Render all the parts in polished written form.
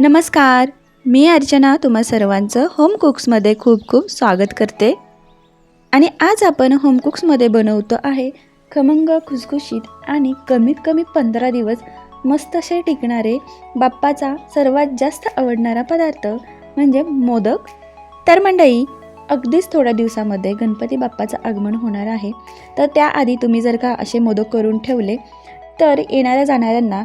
नमस्कार, मी अर्चना तुम्हा सर्वांचं होम कुक्समध्ये खूप खूप स्वागत करते. आणि आज आपण होम कुक्समध्ये बनवतो आहे खमंग खुसखुशीत आणि कमीत कमी 15 दिवस मस्त असे टिकणारे बाप्पाचा सर्वात जास्त आवडणारा पदार्थ म्हणजे मोदक. तर मंडळी, अगदीच थोड्या दिवसामध्ये गणपती बाप्पाचं आगमन होणार आहे. तर त्याआधी तुम्ही जर का असे मोदक करून ठेवले तर येणाऱ्या जाणाऱ्यांना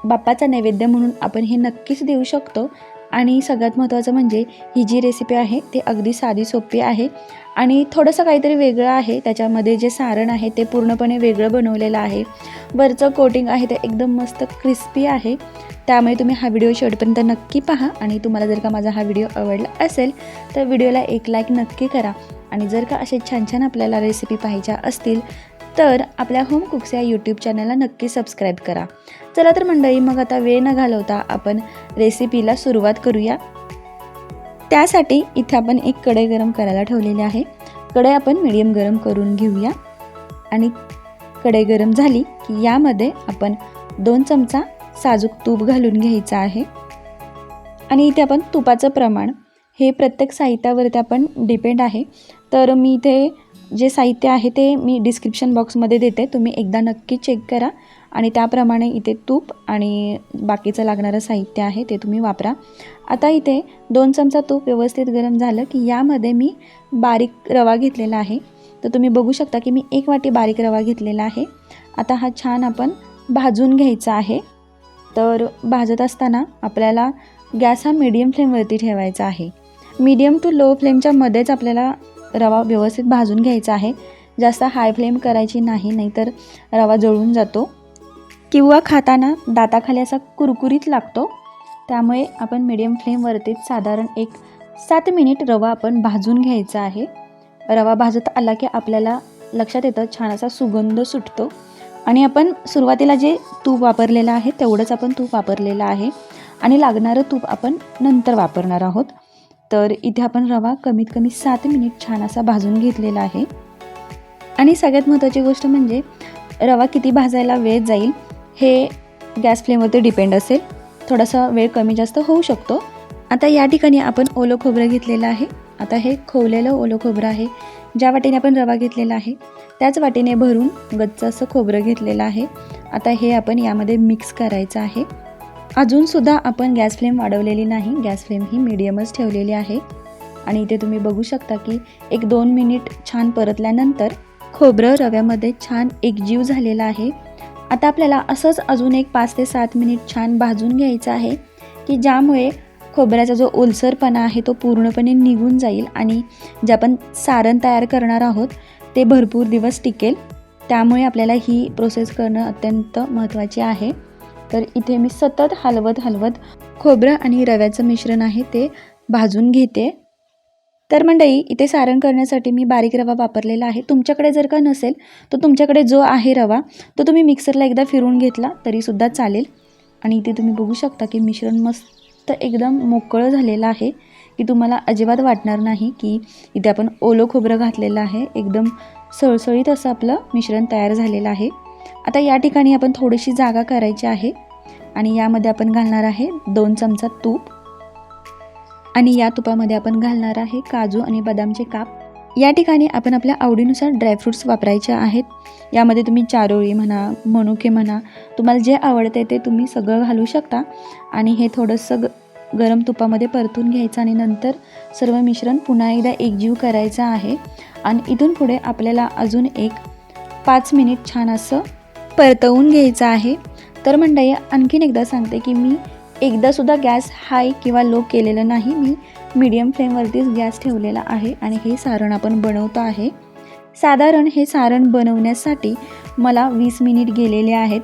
बाप्पाचा नैवेद्य म्हणून आपण हे नक्कीच देऊ शकतो. आणि सगळ्यात महत्त्वाचं म्हणजे ही जी रेसिपी आहे ती अगदी साधी सोपी आहे आणि थोडंसं काहीतरी वेगळं आहे. त्याच्यामध्ये जे सारण आहे ते पूर्णपणे वेगळं बनवलेलं आहे. वरचं कोटिंग आहे ते एकदम मस्त क्रिस्पी आहे. त्यामुळे तुम्ही हा व्हिडिओ शेवटपर्यंत नक्की पहा. आणि तुम्हाला जर का माझा हा व्हिडिओ आवडला असेल तर व्हिडिओला एक लाईक नक्की करा. आणि जर का असे छान छान आपल्याला रेसिपी पाहिजे असतील तर आपल्या होम कुक्स या यूट्यूब चॅनलला नक्की सबस्क्राईब करा. चला तर मंडळी, मग आता वेळ न घालवता आपण रेसिपीला सुरुवात करूया. त्यासाठी इथे आपण एक कढई गरम करायला ठेवलेली आहे. कढई आपण मीडियम गरम करून घेऊया. आणि कढई गरम झाली की यामध्ये आपण 2 चमचा साजूक तूप घालून घ्यायचं आहे. आणि इथे आपण तुपाचं प्रमाण हे प्रत्येक साहित्यावरती आपण डिपेंड आहे. तर मी इथे जे साहित्य आहे ते मी डिस्क्रिप्शन बॉक्समध्ये देते, तुम्ही एकदा नक्की चेक करा आणि त्याप्रमाणे इथे तूप आणि बाकीचं लागणारं साहित्य आहे ते तुम्ही वापरा. आता इथे 2 चमचा तूप व्यवस्थित गरम झालं की यामध्ये मी बारीक रवा घेतलेला आहे. तर तुम्ही बघू शकता की मी 1 वाटी बारीक रवा घेतलेला आहे. आता हा छान आपण भाजून घ्यायचा आहे. तर भाजत असताना आपल्याला गॅस हा मीडियम फ्लेमवरती ठेवायचा आहे. मीडियम टू लो फ्लेमच्या मध्येच आपल्याला रवा व्यवस्थित भाजून घ्यायचा आहे. जास्त हाय फ्लेम करायची नाही, नाहीतर रवा जळून जातो किंवा खाताना दाताखाली असा कुरकुरीत लागतो. त्यामुळे आपण मीडियम फ्लेमवरतीच साधारण 7 मिनिट रवा आपण भाजून घ्यायचा आहे. रवा भाजत आला की आपल्याला लक्षात येतं छान असा सुगंध सुटतो. आणि आपण सुरुवातीला जे तूप वापरलेलं आहे तेवढंच आपण तूप वापरलेलं आहे आणि लागणारं तूप आपण नंतर वापरणार आहोत. तर इथे आपण रवा कमीत कमी 7 मिनिट छान असा भाजून घेतलेला आहे. आणि सगळ्यात महत्त्वाची गोष्ट म्हणजे रवा किती भाजायला वेळ जाईल हे गॅस फ्लेमवरती डिपेंड असेल. थोडासा वेळ कमी जास्त होऊ शकतो. आता या ठिकाणी आपण ओलं खोबरं घेतलेलं आहे. आता हे खोवलेलं ओलं खोबरं आहे. ज्या वाटीने आपण रवा घेतलेला आहे त्याच वाटीने भरून गच्च असं खोबरं घेतलेलं आहे. आता हे आपण यामध्ये मिक्स करायचं आहे. अजूनसुद्धा आपण गॅस फ्लेम वाढवलेली नाही, गॅस फ्लेम ही मीडियमच ठेवलेली आहे. आणि इथे तुम्ही बघू शकता की 1-2 मिनिट छान परतल्यानंतर खोबरं रव्यामध्ये छान एकजीव झालेलं आहे. आता आपल्याला असंच अजून 5 ते 7 मिनिट छान भाजून घ्यायचं आहे की ज्यामुळे खोबऱ्याचा जो ओलसरपणा आहे तो पूर्णपणे निघून जाईल आणि जे आपण सारण तयार करणार आहोत ते भरपूर दिवस टिकेल. त्यामुळे आपल्याला ही प्रोसेस करणं अत्यंत महत्त्वाची आहे. तर इथे मी सतत हलवत खोबरं आणि रव्याचं मिश्रण आहे ते भाजून घेते. तर मंडळी, इथे सारण करण्यासाठी मी बारीक रवा वापरलेला आहे. तुमच्याकडे जर का नसेल तर तुमच्याकडे जो आहे रवा तो तुम्ही मिक्सरला एकदा फिरवून घेतला तरीसुद्धा चालेल. आणि इथे तुम्ही बघू शकता की मिश्रण मस्त एकदम मोकळं झालेलं आहे की तुम्हाला अजिबात वाटणार नाही की इथे आपण ओलं खोबरं घातलेलं आहे. एकदम सळसळीत असं आपलं मिश्रण तयार झालेलं आहे. आता या ठिकाणी आपण थोडीशी जागा करायची आहे आणि यामध्ये आपण घालणार आहे 2 चमचा तूप. आणि या तुपामध्ये आपण घालणार आहे काजू आणि बदामचे काप. या ठिकाणी आपण आपल्या आवडीनुसार ड्रायफ्रूट्स वापरायचे आहेत. यामध्ये तुम्ही चारोळी म्हणा, मनुके म्हणा, तुम्हाला जे आवडते ते तुम्ही सगळं घालू शकता. आणि हे थोडंसं गरम तुपामध्ये परतून घ्यायचं आणि नंतर सर्व मिश्रण पुन्हा एकदा एकजीव करायचं आहे. आणि इथून पुढे आपल्याला अजून 5 मिनिट छान असं परतवून घ्यायचं आहे. तर मंडळी, आणखीन एकदा सांगते की मी एकदासुद्धा गॅस हाय किंवा लो केलेलं नाही, मी मीडियम फ्लेमवरतीच गॅस ठेवलेला आहे. आणि हे सारण आपण बनवतो आहे. साधारण हे सारण बनवण्यासाठी मला 20 मिनिट गेलेले आहेत.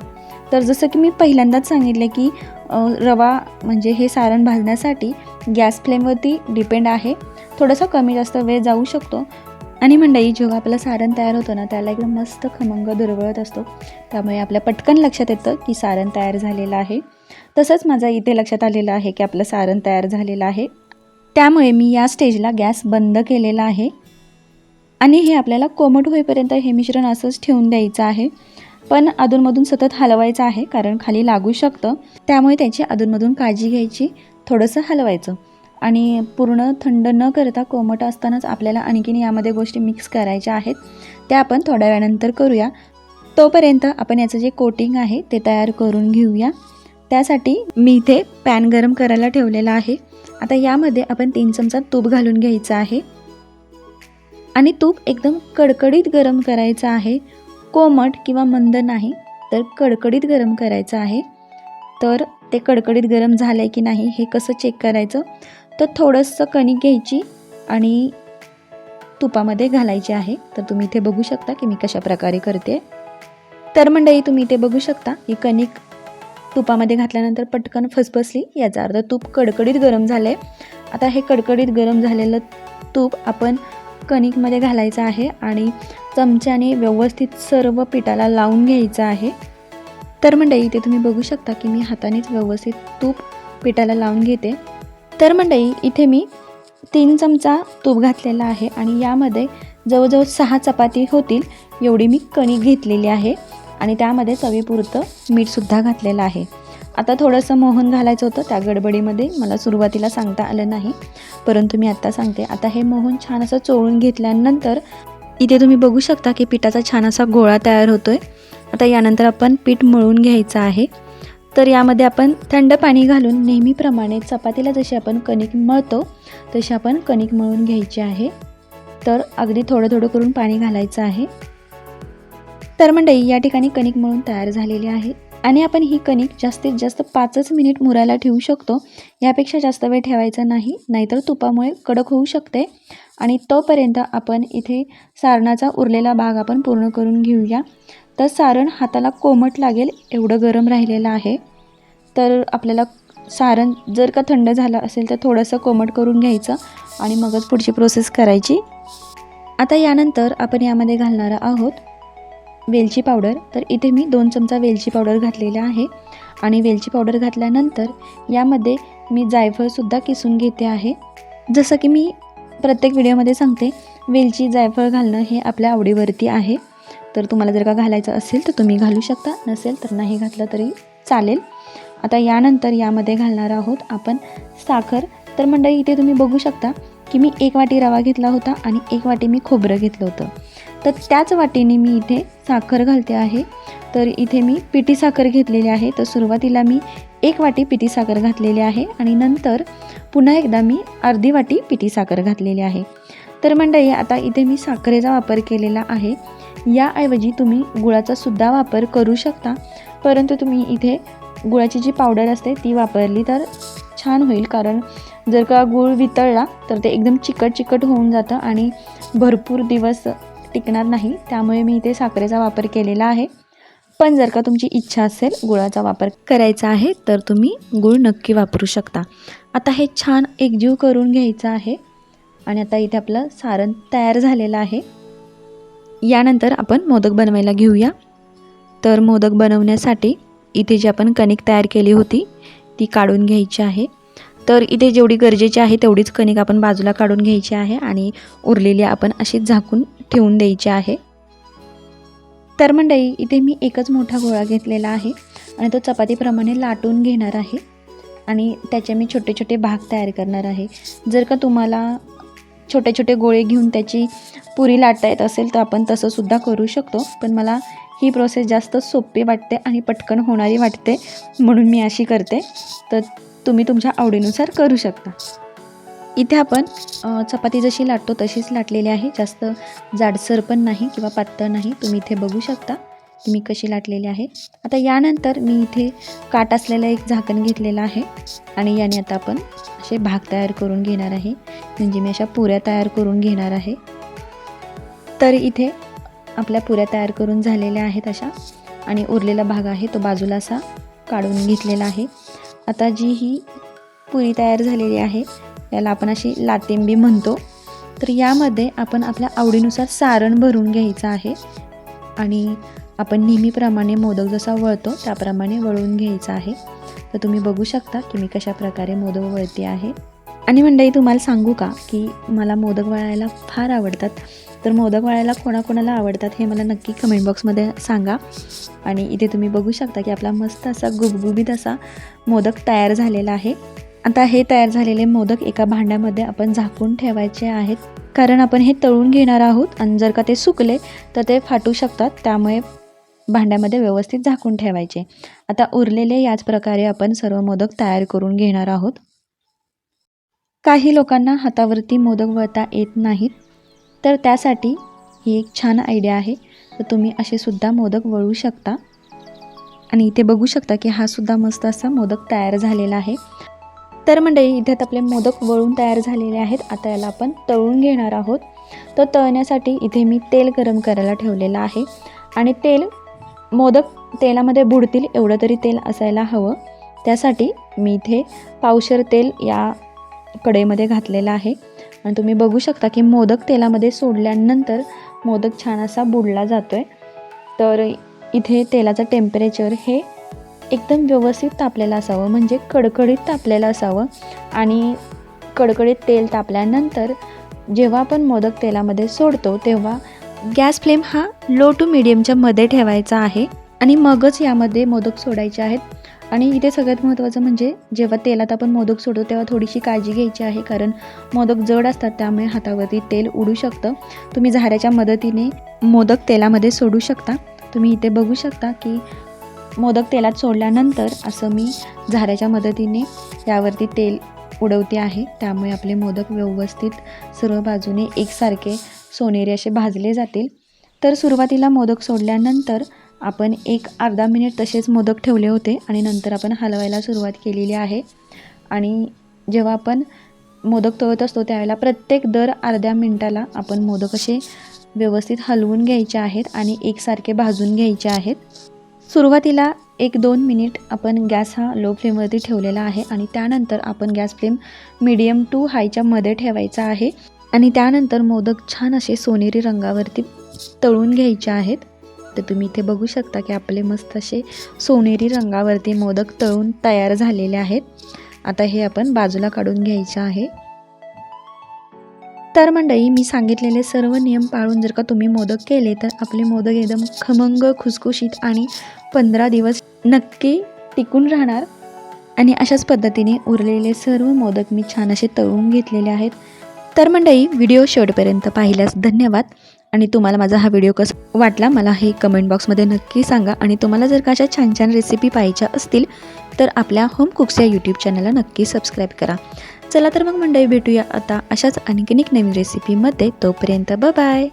तर जसं की मी पहिल्यांदाच सांगितले की रवा म्हणजे हे सारण भाजण्यासाठी गॅस फ्लेमवरती डिपेंड आहे. थोडंसं कमी जास्त वेळ जाऊ शकतो. आणि मंडळी, जेव्हा आपलं सारण तयार होतं ना त्याला एकदम मस्त खमंग दुरवळत असतो. त्यामुळे आपल्या पटकन लक्षात येतं की सारण तयार झालेलं आहे. तसंच माझा इथे लक्षात आलेलं आहे की आपलं सारण तयार झालेलं आहे. त्यामुळे मी या स्टेजला गॅस बंद केलेला आहे. आणि हे आपल्याला कोमट होईपर्यंत हे मिश्रण असंच ठेवून द्यायचं आहे. पण अधूनमधून सतत हलवायचं आहे, कारण खाली लागू शकतं, त्यामुळे त्याची अधूनमधून काळजी घ्यायची. थोडंसं हलवायचं आणि पूर्ण थंड न करता कोमट असतानाच आपल्याला आणखीन यामध्ये गोष्टी मिक्स करायच्या आहेत. त्या आपण थोड्या वेळानंतर करूया. तोपर्यंत आपण याचं जे कोटिंग आहे ते तयार करून घेऊया. त्यासाठी मी इथे पॅन गरम करायला ठेवलेला आहे. आता यामध्ये आपण 3 चमचा तूप घालून घ्यायचं आहे आणि तूप एकदम कडकडीत गरम करायचं आहे. कोमट किंवा मंद नाही, तर कडकडीत गरम करायचं आहे. तर ते कडकडीत गरम झालं आहे की नाही हे कसं चेक करायचं, तर थोडंसं कणिक घ्यायची आणि तुपामध्ये घालायची आहे. तर तुम्ही इथे बघू शकता की मी कशा प्रकारे करते. तर मंडळी, तुम्ही इथे बघू शकता की कणिक तुपामध्ये घातल्यानंतर पटकन फसफसली, याचा अर्थ तूप कडकडीत गरम झालं आहे. आता हे कडकडीत गरम झालेलं तूप आपण कणिकमध्ये घालायचं आहे आणि चमच्याने व्यवस्थित सर्व पिठाला लावून घ्यायचं आहे. तर मंडळी, इथे तुम्ही बघू शकता की मी हातानेच व्यवस्थित तूप पिठाला लावून घेते. तर मंडळी, इथे मी 3 चमचा तूप घातलेला आहे आणि यामध्ये जवळजवळ 6 चपाती होतील एवढी मी कणिक घेतलेली आहे आणि त्यामध्ये चवीपुरतं मीठसुद्धा घातलेलं आहे. आता थोडंसं मोहन घालायचं होतं, त्या गडबडीमध्ये मला सुरुवातीला सांगता आलं नाही, परंतु मी आत्ता सांगते. आता हे मोहन छान असं चोळून घेतल्यानंतर इथे तुम्ही बघू शकता की पिठाचा छान असा गोळा तयार होतोय. आता यानंतर आपण पीठ मळून घ्यायचं आहे. तर यामध्ये आपण थंड पाणी घालून नेहमीप्रमाणे चपातीला जशी आपण कणिक मळतो तशी आपण कणिक मळून घ्यायची आहे. तर अगदी थोडं थोडं करून पाणी घालायचं आहे. तर मंडळी, या ठिकाणी कणिक मळून तयार झालेली आहे आणि आपण ही कणिक जास्तीत जास्त 5च मिनिट मुरायला ठेवू शकतो. यापेक्षा जास्त वेळ ठेवायचा नाही, नाहीतर तुपामुळे कडक होऊ शकते. आणि तोपर्यंत आपण इथे सारणाचा उरलेला भाग आपण पूर्ण करून घेऊया. तर सारण हाताला कोमट लागेल एवढं गरम राहिलेलं आहे. तर आपल्याला सारण जर का थंड झालं असेल तर थोडंसं कोमट करून घ्यायचं आणि मगच पुढची प्रोसेस करायची. आता यानंतर आपण यामध्ये घालणार आहोत वेलची पावडर. तर इथे मी 2 चमचा वेलची पावडर घातलेला आहे आणि वेलची पावडर घातल्यानंतर यामध्ये मी जायफळसुद्धा किसून घेते आहे. जसं की मी प्रत्येक व्हिडिओमध्ये सांगते, वेलची जायफळ घालणं हे आपल्या आवडीवरती आहे. तर तुम्हाला जर का घालायचं असेल तर तुम्ही घालू शकता, नसेल तर नाही घातलं तरी चालेल. आता यानंतर यामध्ये घालणार आहोत आपण साखर. तर मंडळी, इथे तुम्ही बघू शकता की मी 1 वाटी रवा घेतला होता आणि 1 वाटी मी खोबरं घेतलं होतं. तर त्याच वाटीने मी इथे साखर घालते आहे. तर इथे मी पिठी साखर घेतलेली आहे. तर सुरुवातीला मी 1 वाटी पिठी साखर घातलेली आहे आणि नंतर पुन्हा एकदा मी अर्धी वाटी पिठी साखर घातलेली आहे. तर मंडळी, आता इथे मी साखरेचा वापर केलेला आहे. याऐवजी तुम्ही गुळाचा सुद्धा वापर करू शकता, परंतु तुम्ही इथे गुळाची जी पावडर असते ती वापरली तर छान होईल. कारण जर का गूळ वितळला तर ते एकदम चिकट होऊन जातं आणि भरपूर दिवस टिकणार नाही. त्यामुळे मी इथे साखरेचा वापर केलेला आहे. पण जर का तुमची इच्छा असेल गुळाचा वापर करायचा आहे तर तुम्ही गूळ नक्की वापरू शकता. आता हे छान एकजीव करून घ्यायचं आहे आणि आता इथे आपलं सारण तयार झालेलं आहे. यानंतर आपण मोदक बनवायला घेऊया. तर मोदक बनवण्यासाठी इथे जी आपण कणिक तयार केली होती ती काढून घ्यायची आहे. तर इथे जेवढी गरजेची आहे तेवढीच कणिक आपण बाजूला काढून घ्यायची आहे आणि उरलेली आपण अशी झाकून ठेवून द्यायची आहे. तर मंडळी, इथे मी एकच मोठा गोळा घेतलेला आहे आणि तो चपातीप्रमाणे लाटून घेणार आहे आणि त्याचे मी छोटे छोटे भाग तयार करणार आहे. जर का तुम्हाला छोटे छोटे गोळे घेऊन त्याची पुरी लाटता येत असेल तर आपण तसं सुद्धा करू शकतो, पण मला ही प्रोसेस जास्त सोपी वाटते आणि पटकन होणारी वाटते, म्हणून मी अशी करते. तर तुम्ही तुमच्या आवडीनुसार करू शकता. इथे आपण चपाती जशी लाटतो तशीच लाटलेली आहे, जास्त जाडसर पण नाही किंवा पातळ नाही. तुम्ही इथे बघू शकता की मी कशी लाटलेली आहे. आता यानंतर मी इथे काट असलेलं एक झाकण घेतलेलं आहे आणि याने आता आपण असे भाग तयार करून घेणार आहे, म्हणजे मी अशा पुऱ्या तयार करून घेणार आहे. तर इथे आपल्या पुऱ्या तयार करून झालेल्या आहेत अशा, आणि उरलेला भाग आहे तो बाजूला असा काढून घेतलेला आहे. आता जी ही पुरी तयार झालेली आहे याला आपण अशी लाटिंबी म्हणतो. तर यामध्ये आपण आपल्या आवडीनुसार सारण भरून घ्यायचं आहे आणि आपण नेहमीप्रमाणे मोदक जसा वळतो त्याप्रमाणे वळून घ्यायचा आहे. तर तुम्ही बघू शकता की मी कशा प्रकारे मोदक वळते आहे. आणि मंडळी तुम्हाला सांगू का की मला मोदक वळायला फार आवडतात. तर मोदक वळायला कोणाकोणाला आवडतात हे मला नक्की कमेंट बॉक्समध्ये सांगा. आणि इथे तुम्ही बघू शकता की आपला मस्त असा गुबगुबीत असा मोदक तयार झालेला आहे. आता हे तयार झालेले मोदक एका भांड्यामध्ये आपण झाकून ठेवायचे आहेत, कारण आपण हे तळून घेणार आहोत आणि जर का ते सुकले तर ते फाटू शकतात. त्यामुळे भांड्यामध्ये व्यवस्थित झाकून ठेवायचे. आता उरलेले याच प्रकारे आपण सर्व मोदक तयार करून घेणार आहोत. काही लोकांना हातावरती मोदक वळता येत नाहीत, तर त्यासाठी ही एक छान आयडिया आहे. तर तुम्ही असे सुद्धा मोदक वळू शकता. आणि इथे बघू शकता की हा सुद्धा मस्त असा मोदक तयार झालेला आहे. तर मंडळी इथे आपले मोदक वळून तयार झालेले आहेत. आता याला आपण तळून घेणार आहोत. तर तळण्यासाठी इथे मी तेल गरम करायला ठेवलेलं आहे आणि तेल मोदक तेलामध्ये बुडतील एवढं तरी तेल असायला हवं. त्यासाठी मी इथे पावशेर तेल या कढईमध्ये घातलेलं आहे आणि तुम्ही बघू शकता की मोदक तेलामध्ये सोडल्यानंतर मोदक छान असा बुडला जातोय. तर इथे तेलाचं टेम्परेचर हे एकदम व्यवस्थित तापलेलं असावं, म्हणजे कडकडीत तापलेलं असावं. आणि कडकडीत तेल तापल्यानंतर जेव्हा आपण मोदक तेलामध्ये सोडतो तेव्हा गॅस फ्लेम हा लो टू मिडियमच्या मध्ये ठेवायचा आहे आणि मगच यामध्ये मोदक सोडायचे आहेत. आणि इथे सगळ्यात महत्त्वाचं म्हणजे जेव्हा तेलात आपण मोदक सोडतो तेव्हा थोडीशी काळजी घ्यायची आहे, कारण मोदक जड असतात त्यामुळे हातावरती तेल उडू शकतं. तुम्ही झाऱ्याच्या मदतीने मोदक तेलामध्ये सोडू शकता. तुम्ही इथे बघू शकता की मोदक तेलात सोडल्यानंतर असं मी झाऱ्याच्या मदतीने यावरती तेल उडवते आहे. त्यामुळे आपले मोदक व्यवस्थित सर्व बाजूने एकसारखे सोनेरी असे भाजले जातील. तर सुरुवातीला मोदक सोडल्यानंतर आपण एक अर्धा मिनिट तसेच मोदक ठेवले होते आणि नंतर आपण हलवायला सुरुवात केलेली आहे. आणि जेव्हा आपण मोदक तळत असतो त्यावेळेला प्रत्येक दर अर्ध्या मिनिटाला आपण मोदक असे व्यवस्थित हलवून घ्यायचे आहेत आणि एकसारखे भाजून घ्यायचे आहेत. सुरुवातीला 1-2 मिनिट आपण गॅस हा लो फ्लेमवरती ठेवलेला आहे आणि त्यानंतर आपण गॅस फ्लेम मीडियम टू हायच्या मध्ये ठेवायचा आहे. आणि त्यानंतर मोदक छान असे सोनेरी रंगावरती तळून घ्यायचे आहेत. तर तुम्ही इथे बघू शकता की आपले मस्त असे सोनेरी रंगावरती मोदक तळून तयार झालेले आहेत. आता हे आपण बाजूला काढून घ्यायचे आहे. तर मंडळी मी सांगितलेले सर्व नियम पाळून जर का तुम्ही मोदक केले तर आपले मोदक एकदम खमंग खुसखुशीत आणि 15 दिवस नक्की टिकून राहणार. आणि अशाच पद्धतीने उरलेले सर्व मोदक मी छान असे तळून घेतलेले आहेत. तर मंडळी व्हिडिओ शेवटपर्यंत पाहिल्यास धन्यवाद. आणि तुम्हाला माझा हा व्हिडिओ कसा वाटला मला हे कमेंट बॉक्समध्ये नक्की सांगा. आणि तुम्हाला जर का अशा छान छान रेसिपी पाहायच्या असतील तर आपल्या होम कुक्स या यूट्यूब चॅनलला नक्की सबस्क्राईब करा. चला तर मग मंडळी भेटूया आता अशाच आणखीन एक नवीन रेसिपीमध्ये. तोपर्यंत बाय बाय.